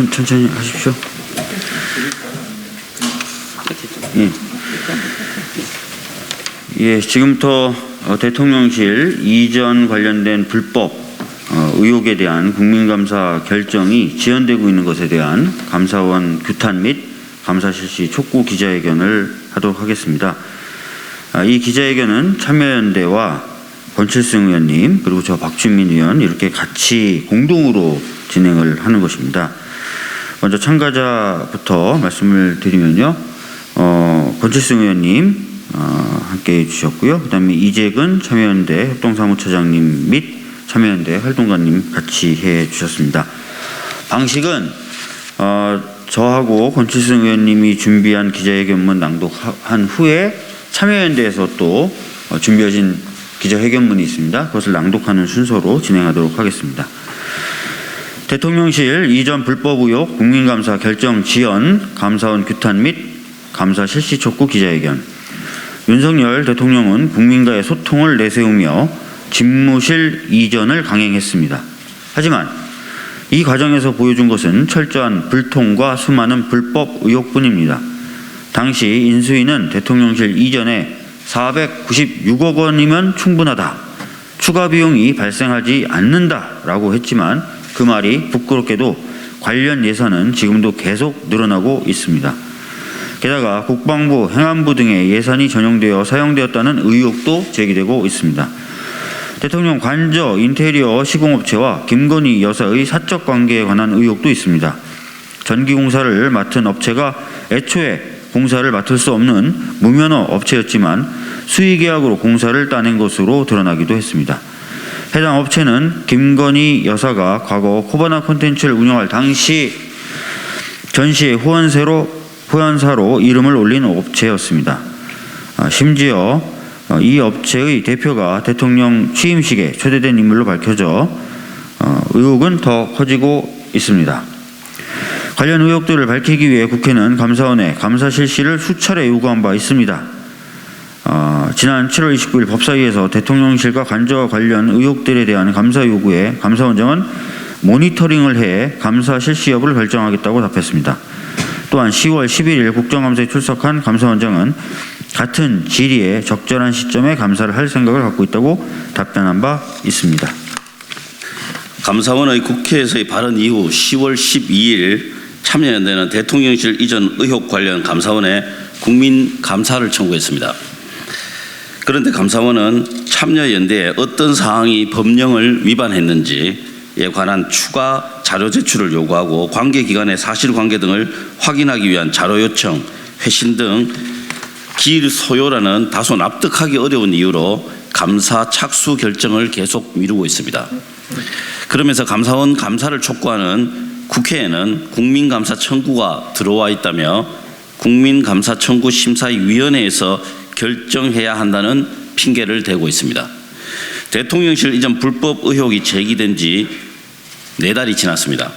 천천히 하십시오. 예, 지금부터 대통령실 이전 관련된 불법 의혹에 대한 국민감사 결정이 지연되고 있는 것에 대한 감사원 규탄 및 감사 실시 촉구 기자회견을 하도록 하겠습니다. 이 기자회견은 참여연대와 권칠승 의원님 그리고 저 박주민 의원 이렇게 같이 공동으로 진행을 하는 것입니다. 먼저 참가자부터 말씀을 드리면요. 권칠승 의원님 함께 해주셨고요. 그 다음에 이재근 참여연대 협동사무처장님 및 참여연대 활동가님 같이 해주셨습니다. 방식은 저하고 권칠승 의원님이 준비한 기자회견문 낭독한 후에 참여연대에서 또 준비해진 기자회견문이 있습니다. 그것을 낭독하는 순서로 진행하도록 하겠습니다. 대통령실 이전 불법 의혹 국민감사 결정 지연 감사원 규탄 및 감사 실시 촉구 기자회견. 윤석열 대통령은 국민과의 소통을 내세우며 집무실 이전을 강행했습니다. 하지만 이 과정에서 보여준 것은 철저한 불통과 수많은 불법 의혹뿐입니다. 당시 인수위는 대통령실 이전에 496억 원이면 충분하다. 추가 비용이 발생하지 않는다라고 했지만 그 말이 부끄럽게도 관련 예산은 지금도 계속 늘어나고 있습니다. 게다가 국방부, 행안부 등의 예산이 전용되어 사용되었다는 의혹도 제기되고 있습니다. 대통령 관저 인테리어 시공업체와 김건희 여사의 사적 관계에 관한 의혹도 있습니다. 전기공사를 맡은 업체가 애초에 공사를 맡을 수 없는 무면허 업체였지만 수의계약으로 공사를 따낸 것으로 드러나기도 했습니다. 해당 업체는 김건희 여사가 과거 코바나 콘텐츠를 운영할 당시 전시회 후원사로 이름을 올린 업체였습니다. 심지어 이 업체의 대표가 대통령 취임식에 초대된 인물로 밝혀져 의혹은 더 커지고 있습니다. 관련 의혹들을 밝히기 위해 국회는 감사원에 감사 실시를 수차례 요구한 바 있습니다. 지난 7월 29일 법사위에서 대통령실과 관저와 관련 의혹들에 대한 감사 요구에 감사원장은 모니터링을 해 감사 실시 여부를 결정하겠다고 답했습니다. 또한 10월 11일 국정감사에 출석한 감사원장은 같은 질의에 적절한 시점에 감사를 할 생각을 갖고 있다고 답변한 바 있습니다. 감사원의 국회에서의 발언 이후 10월 12일 참여연대는 대통령실 이전 의혹 관련 감사원에 국민감사를 청구했습니다. 그런데 감사원은 참여연대에 어떤 사항이 법령을 위반했는지에 관한 추가 자료 제출을 요구하고 관계기관의 사실관계 등을 확인하기 위한 자료 요청, 회신 등 기소요라는 다소 납득하기 어려운 이유로 감사 착수 결정을 계속 미루고 있습니다. 그러면서 감사원 감사를 촉구하는 국회에는 국민감사 청구가 들어와 있다며 국민감사 청구 심사위원회에서 결정해야 한다는 핑계를 대고 있습니다. 대통령실 이전 불법 의혹이 제기된 지 4달이 지났습니다.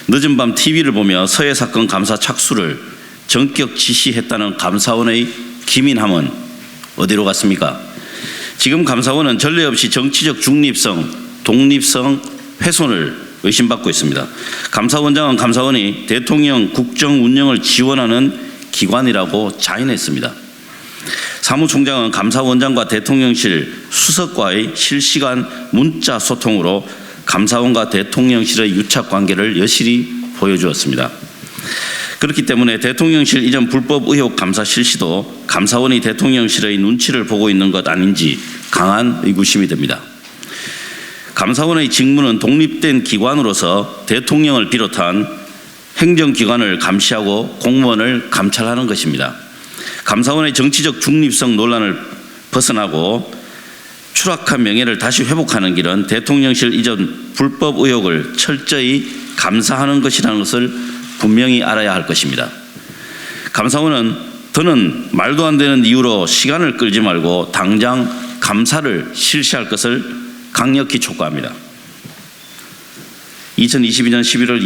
늦은 밤 TV를 보며 서해 사건 감사 착수를 전격 지시했다는 감사원의 기민함은 어디로 갔습니까? 지금 감사원은 전례 없이 정치적 중립성, 독립성 훼손을 의심받고 있습니다. 감사원장은 감사원이 대통령 국정 운영을 지원하는 기관이라고 자인했습니다. 사무총장은 감사원장과 대통령실 수석과의 실시간 문자 소통으로 감사원과 대통령실의 유착관계를 여실히 보여주었습니다. 그렇기 때문에 대통령실 이전 불법 의혹 감사 실시도 감사원이 대통령실의 눈치를 보고 있는 것 아닌지 강한 의구심이 듭니다. 감사원의 직무는 독립된 기관으로서 대통령을 비롯한 행정기관을 감시하고 공무원을 감찰하는 것입니다. 감사원의 정치적 중립성 논란을 벗어나고 추락한 명예를 다시 회복하는 길은 대통령실 이전 불법 의혹을 철저히 감사하는 것이라는 것을 분명히 알아야 할 것입니다. 감사원은 더는 말도 안 되는 이유로 시간을 끌지 말고 당장 감사를 실시할 것을 강력히 촉구합니다. 2022년 11월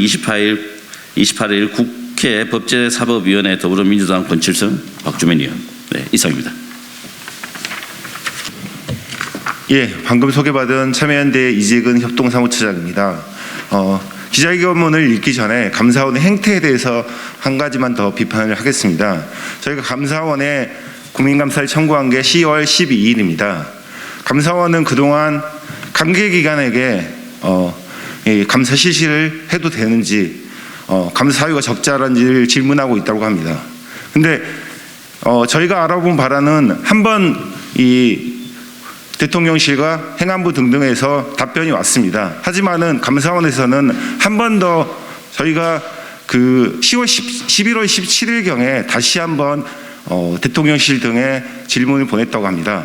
28일 국회 법제사법위원회 더불어민주당 권칠승, 박주민 의원. 네, 이상입니다. 예, 방금 소개받은 참여연대 이재근 협동사무처장입니다. 기자회견문을 읽기 전에 감사원의 행태에 대해서 한 가지만 더 비판을 하겠습니다. 저희가 감사원에 국민감사를 청구한 게 10월 12일입니다. 감사원은 그동안 관계기관에게 이 감사 실시를 해도 되는지 감사 사유가 적절한지를 질문하고 있다고 합니다. 근데 저희가 알아본 바로는 한 번 이 대통령실과 행안부 등등에서 답변이 왔습니다. 하지만은 감사원에서는 한 번 더 저희가 그 11월 17일경에 다시 한번 대통령실 등에 질문을 보냈다고 합니다.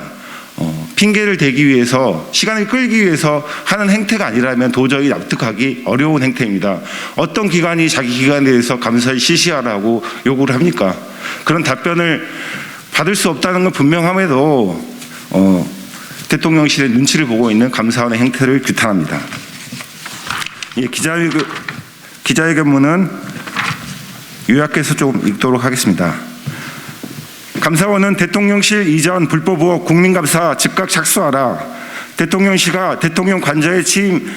핑계를 대기 위해서, 시간을 끌기 위해서 하는 행태가 아니라면 도저히 납득하기 어려운 행태입니다. 어떤 기관이 자기 기관에 대해서 감사를 실시하라고 요구를 합니까? 그런 답변을 받을 수 없다는 건 분명함에도 대통령실의 눈치를 보고 있는 감사원의 행태를 규탄합니다. 기자회견문은 요약해서 조금 읽도록 하겠습니다. 감사원은 대통령실 이전 불법 의혹 국민감사 즉각 착수하라. 대통령실과 대통령 관저의 취임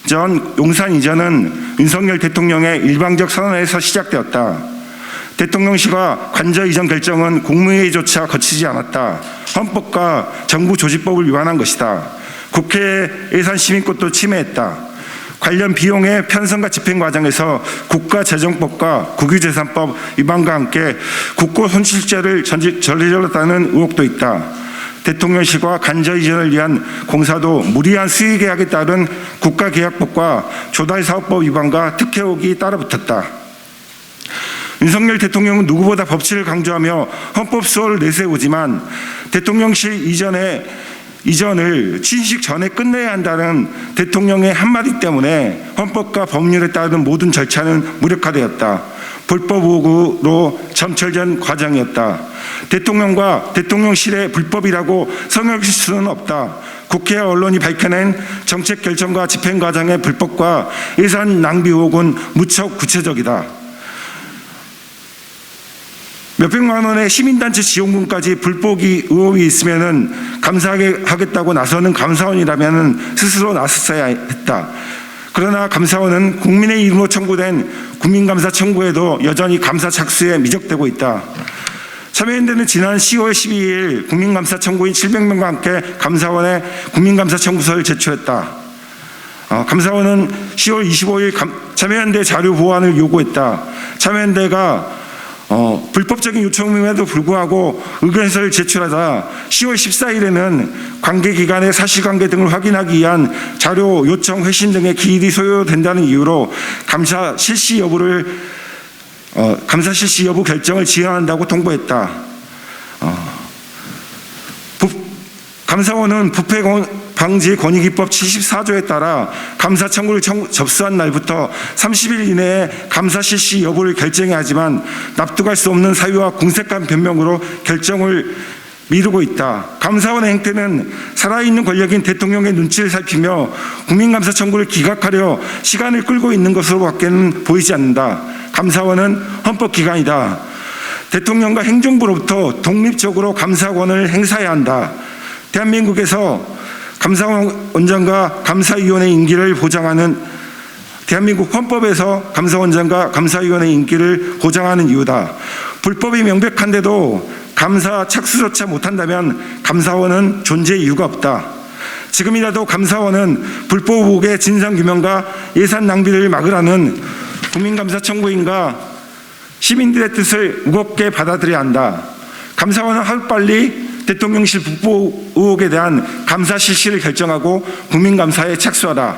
전 용산 이전은 윤석열 대통령의 일방적 선언에서 시작되었다. 대통령실과 관저 이전 결정은 국무회의조차 거치지 않았다. 헌법과 정부 조직법을 위반한 것이다. 국회 예산 시민권도 침해했다. 관련 비용의 편성과 집행 과정에서 국가재정법과 국유재산법 위반과 함께 국고 손실죄를 저질렀다는 의혹도 있다. 대통령실과 관저 이전을 위한 공사도 무리한 수의계약에 따른 국가계약법과 조달사업법 위반과 특혜 의혹이 따라붙었다. 윤석열 대통령은 누구보다 법치를 강조하며 헌법 수호를 내세우지만 대통령실 이전을 취임식 전에 끝내야 한다는 대통령의 한마디 때문에 헌법과 법률에 따른 모든 절차는 무력화되었다. 불법 의혹으로 점철된 과정이었다. 대통령과 대통령실의 불법이라고 성역일 수는 없다. 국회와 언론이 밝혀낸 정책 결정과 집행 과정의 불법과 예산 낭비 의혹은 무척 구체적이다. 몇백만 원의 시민단체 지원금까지 불법 의혹이 있으면은 감사하겠다고 나서는 감사원이라면은 스스로 나섰어야 했다. 그러나 감사원은 국민의 이름으로 청구된 국민감사 청구에도 여전히 감사 착수에 미적되고 있다. 참여연대는 지난 10월 12일 국민감사 청구인 700명과 함께 감사원에 국민감사 청구서를 제출했다. 감사원은 10월 25일 참여연대 자료 보완을 요구했다. 참여연대가 불법적인 요청임에도 불구하고 의견서를 제출하자 10월 14일에는 관계기관의 사실관계 등을 확인하기 위한 자료 요청 회신 등의 기일이 소요된다는 이유로 감사 실시 여부 결정을 지연한다고 통보했다. 감사원은 부패 방지 권익위법 74조에 따라 감사 청구를 접수한 날부터 30일 이내에 감사 실시 여부를 결정해야 하지만 납득할 수 없는 사유와 궁색한 변명으로 결정을 미루고 있다. 감사원의 행태는 살아있는 권력인 대통령의 눈치를 살피며 국민감사 청구를 기각하려 시간을 끌고 있는 것으로밖에는 보이지 않는다. 감사원은 헌법기관이다. 대통령과 행정부로부터 독립적으로 감사권을 행사해야 한다. 대한민국에서 감사원장과 감사위원회 임기를 보장하는 대한민국 헌법에서 감사원장과 감사위원회 임기를 보장하는 이유다. 불법이 명백한데도 감사 착수조차 못한다면 감사원은 존재 이유가 없다. 지금이라도 감사원은 불법 의혹의 진상규명과 예산 낭비를 막으라는 국민감사 청구인과 시민들의 뜻을 무겁게 받아들여야 한다. 감사원은 하루빨리 대통령실 불법 의혹에 대한 감사 실시를 결정하고 국민감사에 착수하라.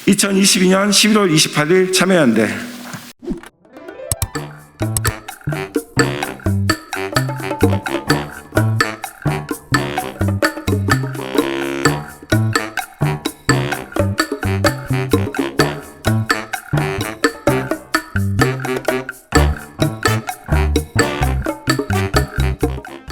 2022년 11월 28일 참여연대.